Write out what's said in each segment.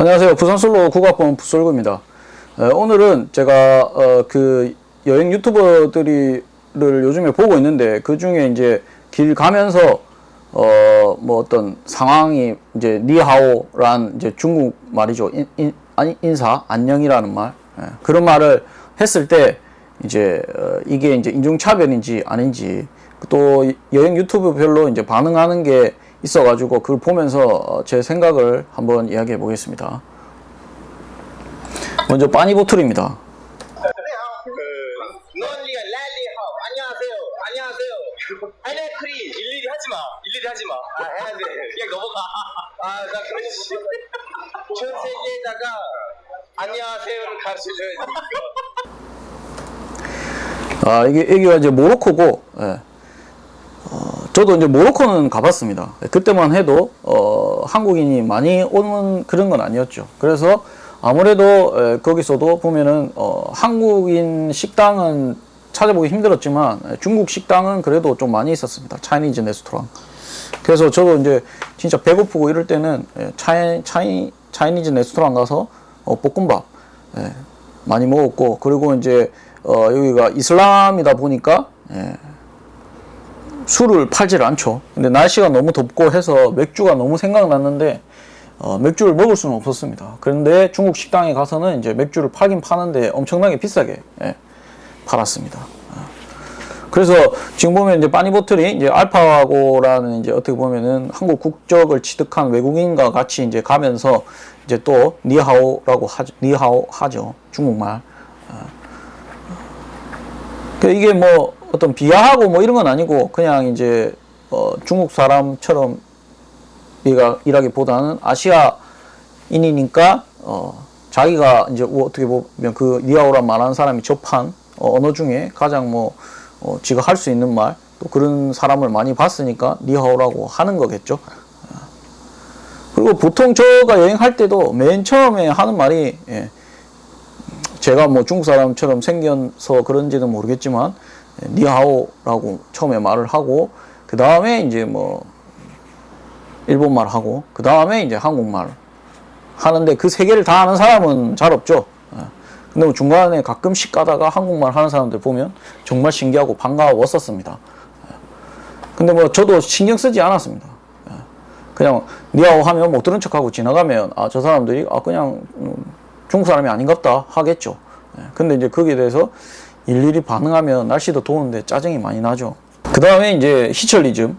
안녕하세요. 부산솔로 국악본 부솔구입니다. 오늘은 제가 그 여행 유튜버들을 요즘에 보고 있는데, 그 중에 이제 길 가면서 뭐 어떤 상황이 이제 니하오란 이제 중국 말이죠. 인사 안녕이라는 말, 그런 말을 했을 때 이제 이게 이제 인종차별인지 아닌지, 또 여행 유튜브별로 이제 반응하는 게 있어가지고 그걸 보면서 제 생각을 한번 이야기해 보겠습니다. 먼저 빠니보틀입니다. 안녕하세요. 일일이 하지 마. 해야 돼. 그냥 넘어가. 나 그렇지. 전 세계에다가 안녕하세요를 가르쳐줘야지. 여기가 이제 모로코고, 저도 이제 모로코는 가봤습니다. 그때만 해도 한국인이 많이 오는 그런 건 아니었죠. 그래서 아무래도 거기서도 보면은 한국인 식당은 찾아보기 힘들었지만 중국 식당은 그래도 좀 많이 있었습니다. 차이니즈 레스토랑. 그래서 저도 이제 진짜 배고프고 이럴 때는 차이니즈 레스토랑 가서 볶음밥 많이 먹었고, 그리고 이제 여기가 이슬람이다 보니까 술을 팔질 않죠. 근데 날씨가 너무 덥고 해서 맥주가 너무 생각났는데 맥주를 먹을 수는 없었습니다. 그런데 중국 식당에 가서는 이제 맥주를 팔긴 파는데 엄청나게 비싸게 팔았습니다. 그래서 지금 보면 이제 빠니보틀이 이제 알파고라는 이제 어떻게 보면은 한국 국적을 취득한 외국인과 같이 이제 가면서 이제 또 니하오라고 니하오 하죠. 중국말. 이게 뭐 어떤 비하하고 뭐 이런 건 아니고, 그냥 이제 중국 사람처럼 일하기보다는 아시아인이니까 자기가 이제 어떻게 보면 그 니하오란 말하는 사람이 접한 언어 중에 가장 뭐 지가 할 수 있는 말, 또 그런 사람을 많이 봤으니까 니하오라고 하는 거겠죠. 그리고 보통 저가 여행할 때도 맨 처음에 하는 말이, 제가 뭐 중국 사람처럼 생겨서 그런지는 모르겠지만 니하오라고 처음에 말을 하고, 그 다음에 이제 뭐 일본말 하고, 그 다음에 이제 한국말 하는데, 그 세 개를 다 아는 사람은 잘 없죠. 근데 뭐 중간에 가끔씩 가다가 한국말 하는 사람들 보면 정말 신기하고 반가웠었습니다. 근데 뭐 저도 신경 쓰지 않았습니다. 그냥 니하오 하면 못 들은 척하고 지나가면 저 사람들이 그냥 중국 사람이 아닌갑다 하겠죠. 근데 이제 거기에 대해서 일일이 반응하면 날씨도 더운데 짜증이 많이 나죠. 그 다음에 이제 히철리즘.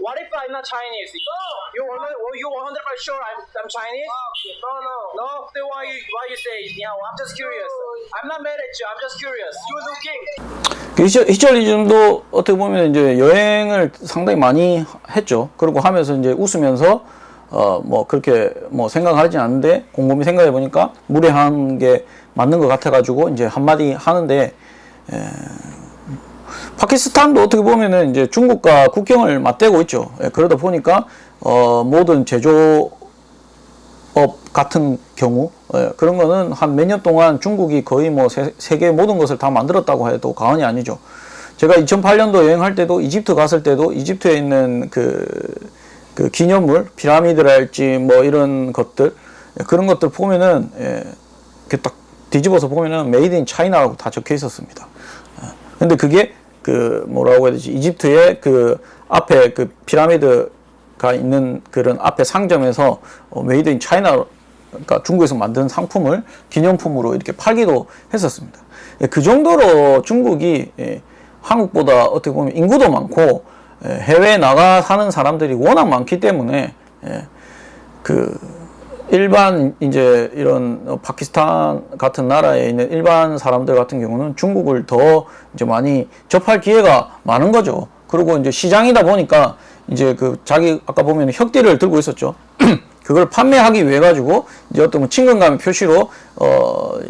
What if I'm not Chinese? You 100% sure I'm Chinese? No. Then why you say yeah? I'm just curious. I'm not mad at you. I'm just curious. You're looking. 히철리즘도 어떻게 보면 이제 여행을 상당히 많이 했죠. 그리고 하면서 이제 웃으면서 뭐 그렇게 뭐 생각하지 않는데 곰곰이 생각해 보니까 무례한 게 맞는 것 같아가지고 이제 한마디 하는데, 파키스탄도 어떻게 보면은 이제 중국과 국경을 맞대고 있죠. 그러다 보니까 모든 제조업 같은 경우 그런 거는 한 몇 년 동안 중국이 거의 뭐 세계 모든 것을 다 만들었다고 해도 과언이 아니죠. 제가 2008년도 여행할 때도 이집트 갔을 때도 이집트에 있는 그 기념물, 피라미드랄지 뭐 이런 것들, 그런 것들 보면은 이렇게 딱 뒤집어서 보면은 메이드 인 차이나라고 다 적혀 있었습니다. 근데 그게 뭐라고 해야 되지? 이집트의 그 앞에 그 피라미드가 있는 그런 앞에 상점에서 메이드 인 차이나, 그러니까 중국에서 만든 상품을 기념품으로 이렇게 팔기도 했었습니다. 그 정도로 중국이 한국보다 어떻게 보면 인구도 많고 해외에 나가 사는 사람들이 워낙 많기 때문에 일반 이제 이런 파키스탄 같은 나라에 있는 일반 사람들 같은 경우는 중국을 더 이제 많이 접할 기회가 많은 거죠. 그리고 이제 시장이다 보니까 이제 자기 아까 보면 혁띠를 들고 있었죠. 그걸 판매하기 위해 가지고 이제 어떤 뭐 친근감의 표시로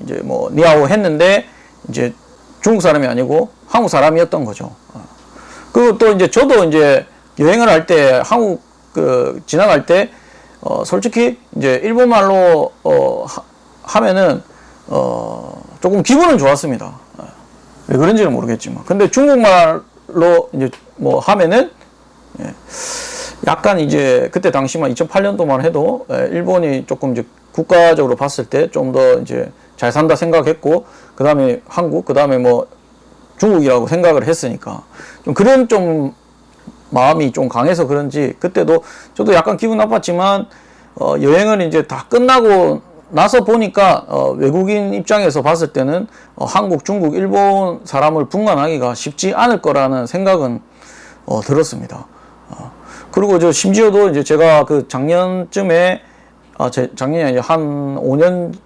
이제 뭐 니하오 했는데 이제 중국 사람이 아니고 한국 사람이었던 거죠. 그리고 또 이제 저도 이제 여행을 할 때 한국 지나갈 때 솔직히 이제 일본말로 하면은 조금 기분은 좋았습니다. 왜 그런지는 모르겠지만. 근데 중국말로 이제 뭐 하면은 약간 이제 그때 당시만 2008년도만 해도 일본이 조금 이제 국가적으로 봤을 때 좀 더 이제 잘 산다 생각했고, 그 다음에 한국, 그 다음에 뭐 중국이라고 생각을 했으니까 좀 그런 좀 마음이 좀 강해서 그런지 그때도 저도 약간 기분 나빴지만 여행을 이제 다 끝나고 나서 보니까 외국인 입장에서 봤을 때는 한국, 중국, 일본 사람을 분간하기가 쉽지 않을 거라는 생각은 들었습니다. 그리고 저 심지어도 이제 제가 그 작년쯤에 작년이 아니라 한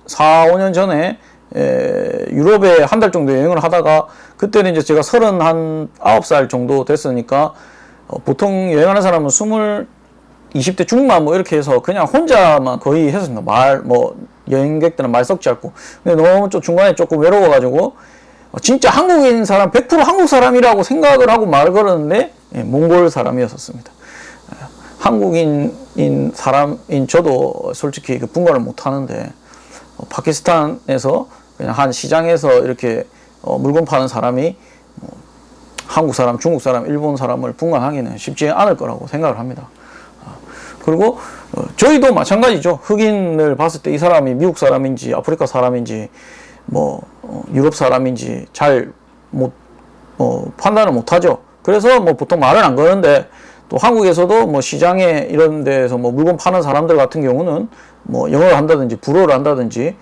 4, 5년 전에 유럽에 한 달 정도 여행을 하다가 그때는 이제 제가 39살 정도 됐으니까 보통 여행하는 사람은 20대 중반 뭐 이렇게 해서 그냥 혼자만 거의 했습니다. 여행객들은 말 섞지 않고. 근데 너무 좀 중간에 조금 외로워가지고 진짜 한국인 사람 100% 한국 사람이라고 생각을 하고 말 걸었는데 몽골 사람이었었습니다. 한국인 사람인 저도 솔직히 그 분간을 못 하는데 파키스탄에서 그냥 한 시장에서 이렇게 물건 파는 사람이 한국 사람, 중국 사람, 일본 사람을 분간하기는 쉽지 않을 거라고 생각을 합니다. 그리고 저희도 마찬가지죠. 흑인을 봤을 때 이 사람이 미국 사람인지 아프리카 사람인지 유럽 사람인지 잘 판단을 못 하죠. 그래서 보통 말을 안 거는데 또 한국에서도 시장에 이런 데서 물건 파는 사람들 같은 경우는 영어를 한다든지 불어를 한다든지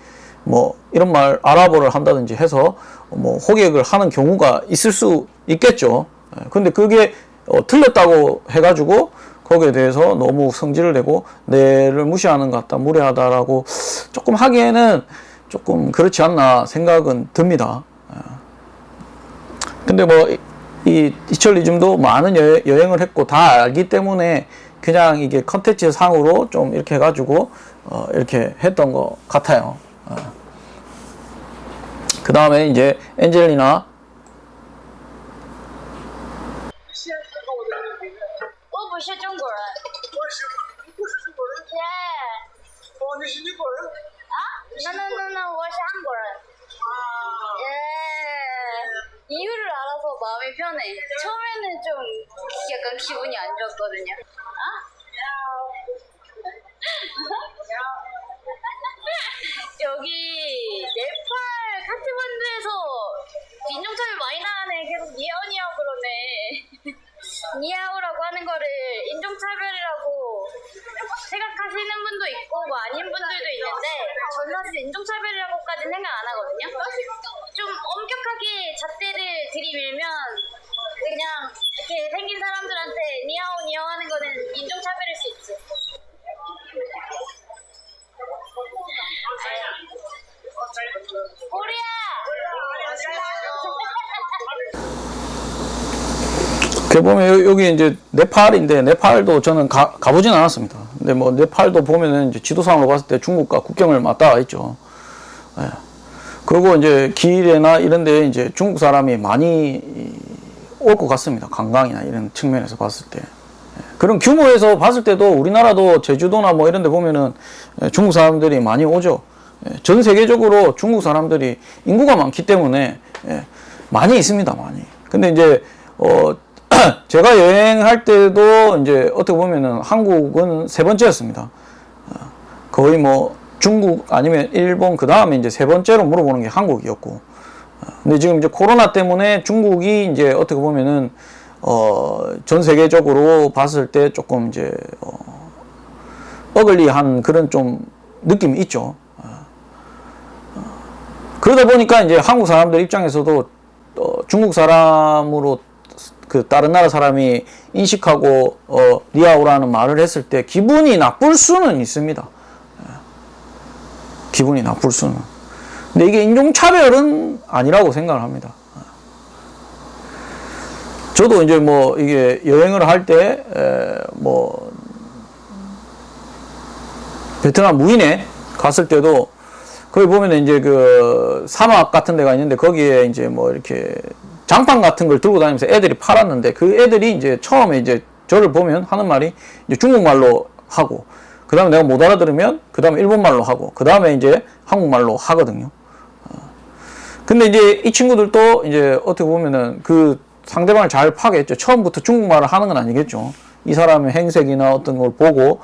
이런 말 아랍어를 한다든지 해서 호객을 하는 경우가 있을 수 있겠죠. 근데 그게 틀렸다고 해가지고 거기에 대해서 너무 성질을 내고 내를 무시하는 것 같다, 무례하다라고 조금 하기에는 조금 그렇지 않나 생각은 듭니다. 근데 이 이철리즘도 많은 여행을 했고 다 알기 때문에 그냥 이게 컨텐츠 상으로 좀 이렇게 해가지고 이렇게 했던 것 같아요. 그 다음에 이제 엔젤리나. 我不是中国人。你不是中国人？ Yeah。 哦，你是尼泊人？啊 ？No，我是韩国人。예。 이유를 알아서 마음이 편해. 처음에는 좀 약간 기분이 안 좋았거든요. 아? 여기 네팔 카트만두에서 인종차별 많이 나네. 계속 니아오니아오 그러네. 니아오라고 하는 거를 인종차별이라고 생각하시는 분도 있고 아닌 분들도 있는데 저는 사실 인종차별이라고까지는 생각 안 하거든요. 좀 엄격하게 잣대를 들이밀면 그냥 이렇게 생긴 사람들한테 니아오 하는 거는 인종차별일 수 있지. 코리아! 이렇게 보면 여기 이제 네팔인데 네팔도 저는 가보진 않았습니다. 근데 네팔도 보면은 이제 지도상으로 봤을 때 중국과 국경을 맞닿아 있죠. 그리고 이제 길에나 이런 데 이제 중국 사람이 많이 올 것 같습니다. 관광이나 이런 측면에서 봤을 때. 그런 규모에서 봤을 때도 우리나라도 제주도나 이런 데 보면은 중국 사람들이 많이 오죠. 전 세계적으로 중국 사람들이 인구가 많기 때문에 많이 있습니다, 많이. 근데 이제 제가 여행할 때도 이제 어떻게 보면은 한국은 3번째였습니다. 거의 중국 아니면 일본 그 다음에 이제 3번째로 물어보는 게 한국이었고. 근데 지금 이제 코로나 때문에 중국이 이제 어떻게 보면은 전 세계적으로 봤을 때 조금 이제 어글리한 그런 좀 느낌이 있죠. 그러다 보니까 이제 한국 사람들 입장에서도 중국 사람으로 그 다른 나라 사람이 인식하고 리아오라는 말을 했을 때 기분이 나쁠 수는 있습니다. 기분이 나쁠 수는. 근데 이게 인종차별은 아니라고 생각을 합니다. 저도 이제 이게 여행을 할 때 베트남 무인에 갔을 때도 거기 보면 이제 그 사막 같은 데가 있는데 거기에 이제 이렇게 장판 같은 걸 들고 다니면서 애들이 팔았는데 그 애들이 이제 처음에 이제 저를 보면 하는 말이 이제 중국말로 하고 그 다음에 내가 못 알아들으면 그 다음에 일본말로 하고 그 다음에 이제 한국말로 하거든요. 근데 이제 이 친구들도 이제 어떻게 보면은 그 상대방을 잘 파악했죠. 처음부터 중국말을 하는 건 아니겠죠. 이 사람의 행색이나 어떤 걸 보고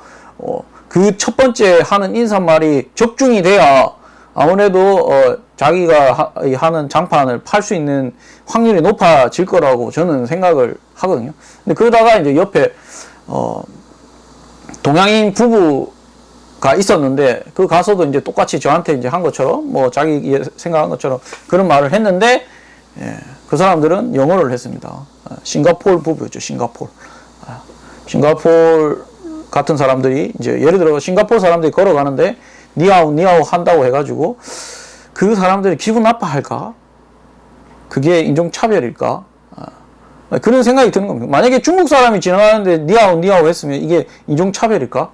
그 첫 번째 하는 인사말이 적중이 돼야 아무래도 자기가 하는 장판을 팔 수 있는 확률이 높아질 거라고 저는 생각을 하거든요. 근데 그러다가 이제 옆에 동양인 부부가 있었는데 그 가서도 이제 똑같이 저한테 이제 한 것처럼 뭐 자기 생각한 것처럼 그런 말을 했는데 그 사람들은 영어를 했습니다. 싱가포르 부부였죠. 싱가포르 같은 사람들이 이제 예를 들어 싱가포르 사람들이 걸어가는데 니하오 니하오 한다고 해가지고 그 사람들이 기분 나빠할까? 그게 인종차별일까? 그런 생각이 드는 겁니다. 만약에 중국 사람이 지나가는데 니하오 니하오 했으면 이게 인종차별일까?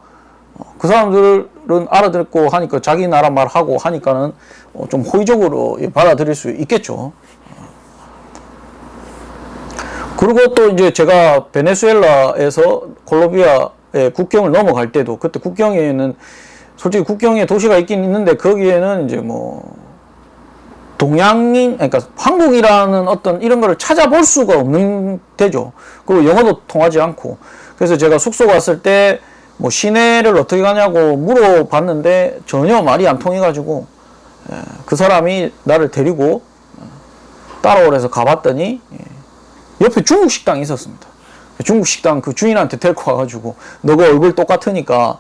그 사람들은 알아듣고 하니까 자기 나라 말하고 하니까는 좀 호의적으로 받아들일 수 있겠죠. 그리고 또 이제 제가 베네수엘라에서 콜롬비아의 국경을 넘어갈 때도 그때 국경에는 솔직히 국경에 도시가 있긴 있는데 거기에는 이제 뭐 동양인 그러니까 한국이라는 어떤 이런 거를 찾아볼 수가 없는 데죠. 그리고 영어도 통하지 않고 그래서 제가 숙소 갔을 때 뭐 시내를 어떻게 가냐고 물어봤는데 전혀 말이 안 통해가지고 그 사람이 나를 데리고 따라오래서 가봤더니 옆에 중국 식당이 있었습니다. 중국 식당 그 주인한테 데리고 와가지고 너가 얼굴 똑같으니까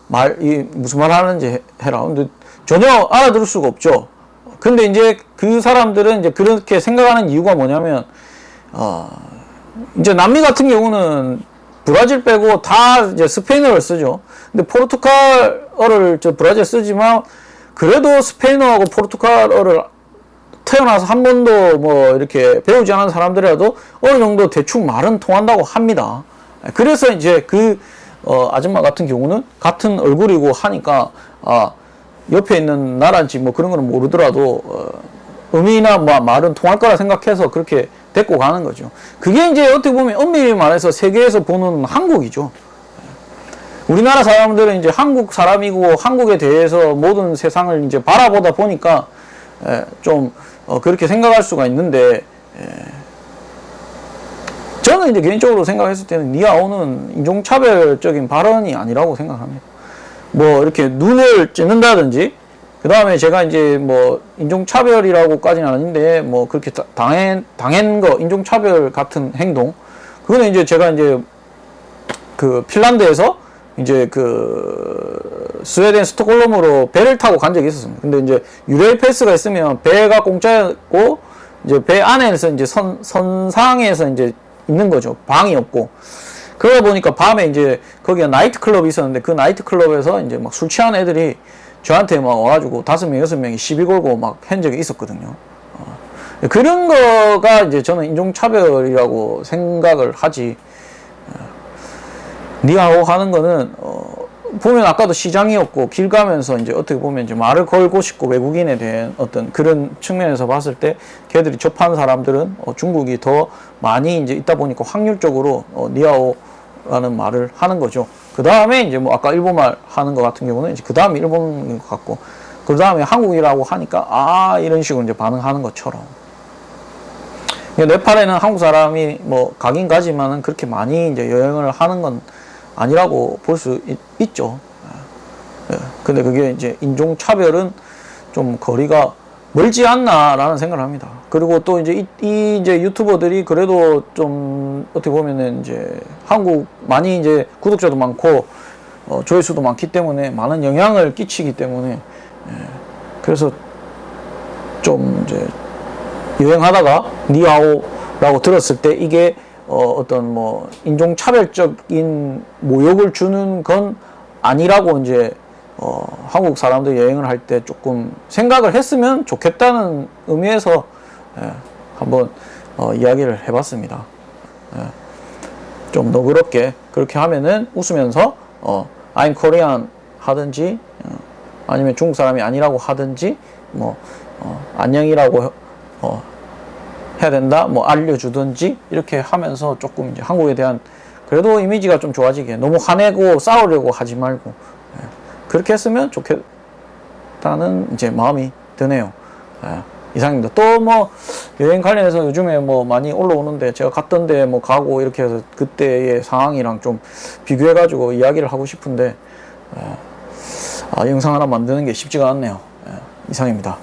무슨 말 하는지 해라. 근데 전혀 알아들을 수가 없죠. 근데 이제 그 사람들은 이제 그렇게 생각하는 이유가 뭐냐면 이제 남미 같은 경우는 브라질 빼고 다 이제 스페인어를 쓰죠. 근데 포르투갈어를 브라질 쓰지만 그래도 스페인어하고 포르투갈어를 태어나서 한 번도 뭐 이렇게 배우지 않은 사람들이라도 어느 정도 대충 말은 통한다고 합니다. 그래서 이제 그 아줌마 같은 경우는 같은 얼굴이고 하니까 옆에 있는 나라인지 뭐 그런 거는 모르더라도 의미나 뭐 말은 통할 거라 생각해서 그렇게 데리고 가는 거죠. 그게 이제 어떻게 보면 엄밀히 말해서 세계에서 보는 한국이죠. 우리나라 사람들은 이제 한국 사람이고 한국에 대해서 모든 세상을 이제 바라보다 보니까 좀 그렇게 생각할 수가 있는데 저는 이제 개인적으로 생각했을 때는 니아오는 인종차별적인 발언이 아니라고 생각합니다. 뭐 이렇게 눈을 찢는다든지 그 다음에 제가 이제 뭐 인종차별이라고까지는 아닌데 뭐 그렇게 당한 거 인종차별 같은 행동 그거는 이제 제가 이제 그 핀란드에서 이제 그 스웨덴 스톡홀름으로 배를 타고 간 적이 있었습니다. 근데 이제 유레일 패스가 있으면 배가 공짜였고 이제 배 안에서 이제 선상에서 이제 있는 거죠. 방이 없고. 그러다 보니까 밤에 이제 거기가 나이트 클럽이 있었는데 그 나이트 클럽에서 이제 막 술 취한 애들이 저한테 막 와가지고 5명, 6명이 시비 걸고 막 한 적이 있었거든요. 그런 거가 이제 저는 인종차별이라고 생각을 하지. 니하오 하는 거는, 보면 아까도 시장이었고 길 가면서 이제 어떻게 보면 이제 말을 걸고 싶고 외국인에 대한 어떤 그런 측면에서 봤을 때 걔들이 접한 사람들은 중국이 더 많이 이제 있다 보니까 확률적으로 니하오라는 말을 하는 거죠. 그 다음에 이제 뭐 아까 일본말 하는 것 같은 경우는 이제 그 다음에 일본인 것 같고 그 다음에 한국이라고 하니까 이런 식으로 이제 반응하는 것처럼. 네팔에는 한국 사람이 뭐 가긴 가지만은 그렇게 많이 이제 여행을 하는 건 아니라고 볼 수 있죠. 근데 그게 이제 인종차별은 좀 거리가 멀지 않나라는 생각을 합니다. 그리고 또 이제 이제 유튜버들이 그래도 좀 어떻게 보면은 이제 한국 많이 이제 구독자도 많고 조회수도 많기 때문에 많은 영향을 끼치기 때문에 그래서 좀 이제 여행하다가 니하오라고 들었을 때 이게 어떤 뭐 인종차별적인 모욕을 주는 건 아니라고 이제 한국 사람들 여행을 할 때 조금 생각을 했으면 좋겠다는 의미에서 한번 이야기를 해봤습니다. 좀 너그럽게 그렇게 하면은 웃으면서 I'm Korean 하든지 아니면 중국 사람이 아니라고 하든지 뭐 안녕이라고 해야 된다 뭐 알려주든지 이렇게 하면서 조금 이제 한국에 대한 그래도 이미지가 좀 좋아지게 너무 화내고 싸우려고 하지 말고 그렇게 했으면 좋겠다는 이제 마음이 드네요. 이상입니다. 또 뭐 여행 관련해서 요즘에 뭐 많이 올라오는데 제가 갔던 데 뭐 가고 이렇게 해서 그때의 상황이랑 좀 비교해 가지고 이야기를 하고 싶은데 영상 하나 만드는 게 쉽지가 않네요. 이상입니다.